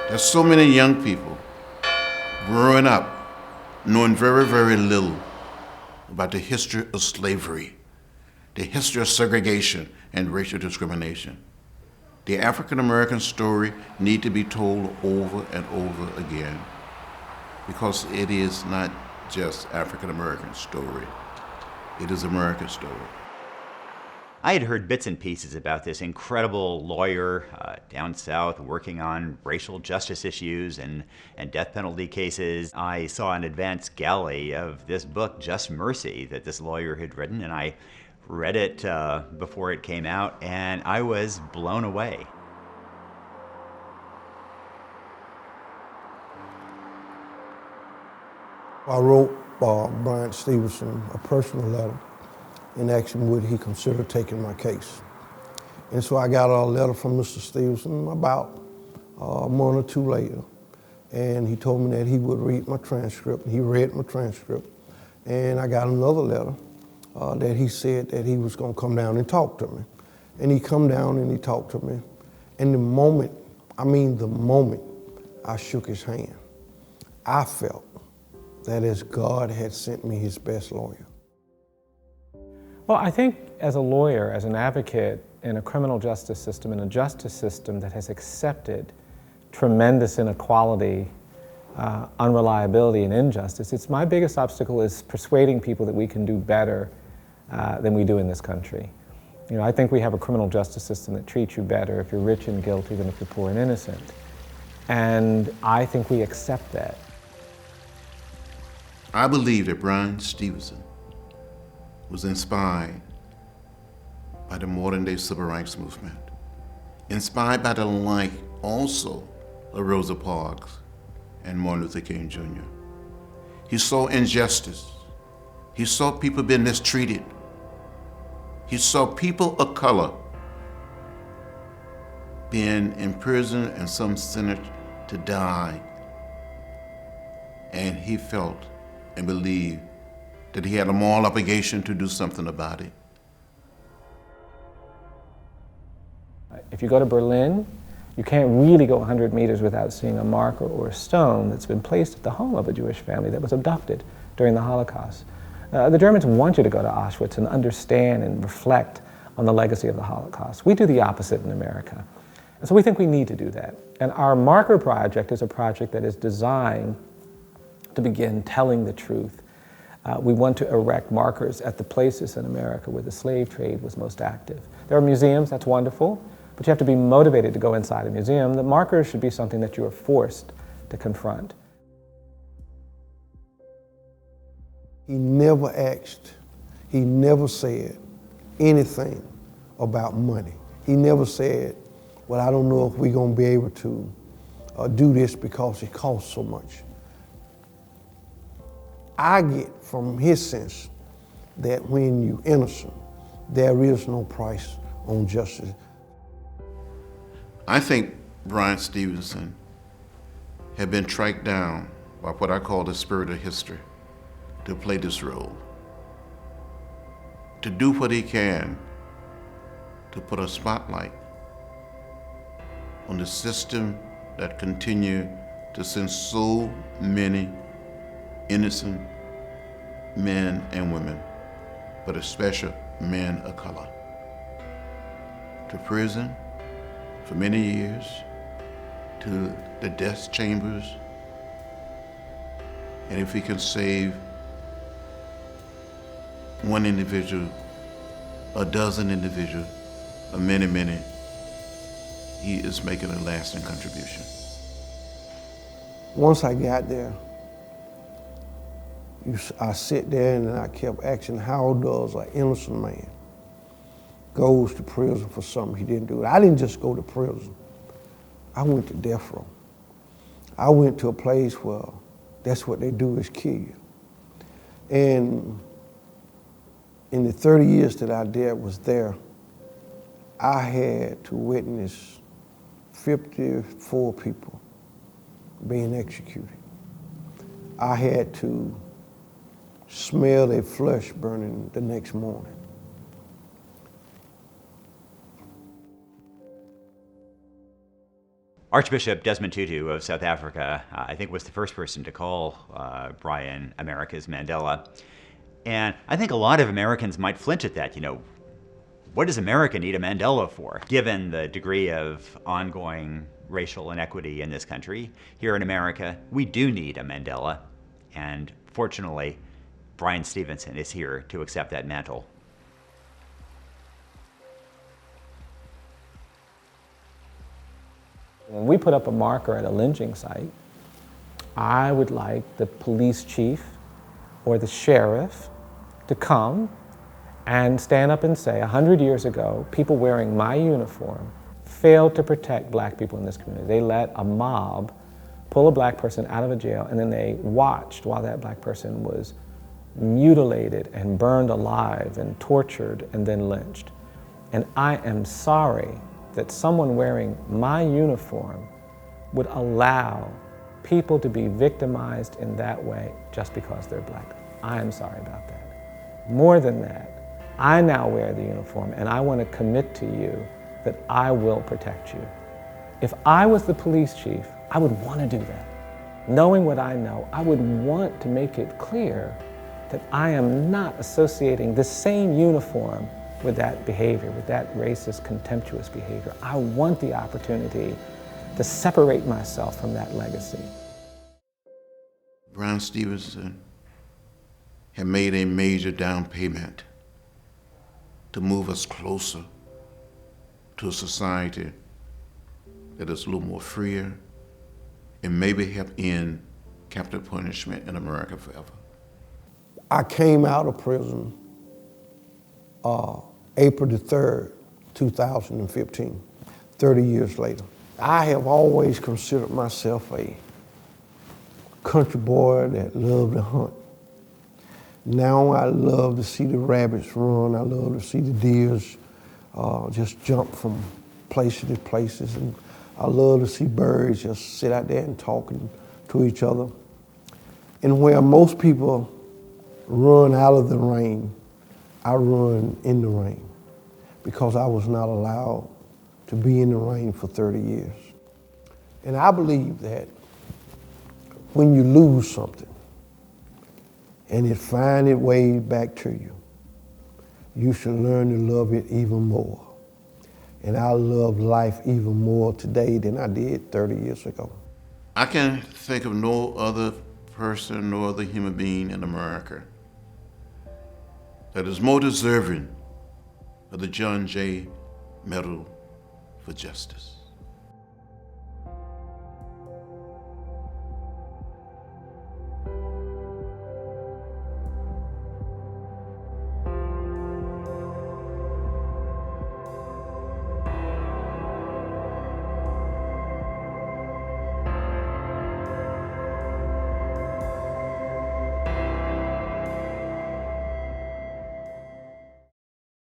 There's so many young people growing up knowing very, very little about the history of slavery, the history of segregation and racial discrimination. The African American story needs to be told over and over again because it is not just African American story, it is America's story. I had heard bits and pieces about this incredible lawyer down south working on racial justice issues and death penalty cases. I saw an advanced galley of this book, Just Mercy, that this lawyer had written, and I read it before it came out, and I was blown away. I wrote Bryan Stevenson a personal letter and asked him would he consider taking my case. And so I got a letter from Mr. Stevenson about a month or two later, and he told me that he would read my transcript. He read my transcript, and I got another letter that he said that he was going to come down and talk to me. And he come down and he talked to me, and the moment I shook his hand, I felt that as God had sent me his best lawyer. Well, I think as a lawyer, as an advocate in a criminal justice system, in a justice system that has accepted tremendous inequality, unreliability, and injustice, it's my biggest obstacle is persuading people that we can do better than we do in this country. You know, I think we have a criminal justice system that treats you better if you're rich and guilty than if you're poor and innocent. And I think we accept that. I believe that Bryan Stevenson was inspired by the modern day civil rights movement, inspired by the life also of Rosa Parks and Martin Luther King Jr. He saw injustice. He saw people being mistreated. He saw people of color being imprisoned and some sentenced to die. And he felt and believed that he had a moral obligation to do something about it. If you go to Berlin, you can't really go 100 meters without seeing a marker or a stone that's been placed at the home of a Jewish family that was abducted during the Holocaust. The Germans want you to go to Auschwitz and understand and reflect on the legacy of the Holocaust. We do the opposite in America. And so we think we need to do that. And our marker project is a project that is designed to begin telling the truth. We want to erect markers at the places in America where the slave trade was most active. There are museums, that's wonderful, but you have to be motivated to go inside a museum. The markers should be something that you are forced to confront. He never asked, he never said anything about money. He never said, well, I don't know if we're going to be able to do this because it costs so much. I get from his sense that when you're innocent, there is no price on justice. I think Bryan Stevenson had been tracked down by what I call the spirit of history to play this role, to do what he can to put a spotlight on the system that continue to send so many innocent men and women, but especially men of color, to prison for many years, to the death chambers. And if he can save one individual, a dozen individuals, or many, many, he is making a lasting contribution. Once I got there, I sit there and I kept asking, how does an innocent man goes to prison for something he didn't do? I didn't just go to prison. I went to death row. I went to a place where that's what they do is kill you. And in the 30 years that I was there, I had to witness 54 people being executed. I had to smell their flesh burning the next morning. Archbishop Desmond Tutu of South Africa, I think, was the first person to call Bryan America's Mandela. And I think a lot of Americans might flinch at that. What does America need a Mandela for? Given the degree of ongoing racial inequity in this country, here in America, we do need a Mandela. And fortunately, Bryan Stevenson is here to accept that mantle. When we put up a marker at a lynching site, I would like the police chief or the sheriff to come and stand up and say, 100 years ago, people wearing my uniform failed to protect black people in this community. They let a mob pull a black person out of a jail, and then they watched while that black person was mutilated and burned alive and tortured and then lynched. And I am sorry that someone wearing my uniform would allow people to be victimized in that way just because they're black. I am sorry about that. More than that, I now wear the uniform, and I want to commit to you that I will protect you. If I was the police chief, I would want to do that. Knowing what I know, I would want to make it clear that I am not associating the same uniform with that behavior, with that racist, contemptuous behavior. I want the opportunity to separate myself from that legacy. Bryan Stevenson had made a major down payment to move us closer to a society that is a little more freer and maybe help end capital punishment in America forever. I came out of prison April the 3rd, 2015, 30 years later. I have always considered myself a country boy that loved to hunt. Now I love to see the rabbits run. I love to see the deers just jump from places to places. And I love to see birds just sit out there and talking to each other. And where most people run out of the rain, I run in the rain because I was not allowed to be in the rain for 30 years. And I believe that when you lose something and it finds its way back to you, you should learn to love it even more. And I love life even more today than I did 30 years ago. I can think of no other person, no other human being in America that is more deserving of the John Jay Medal for Justice.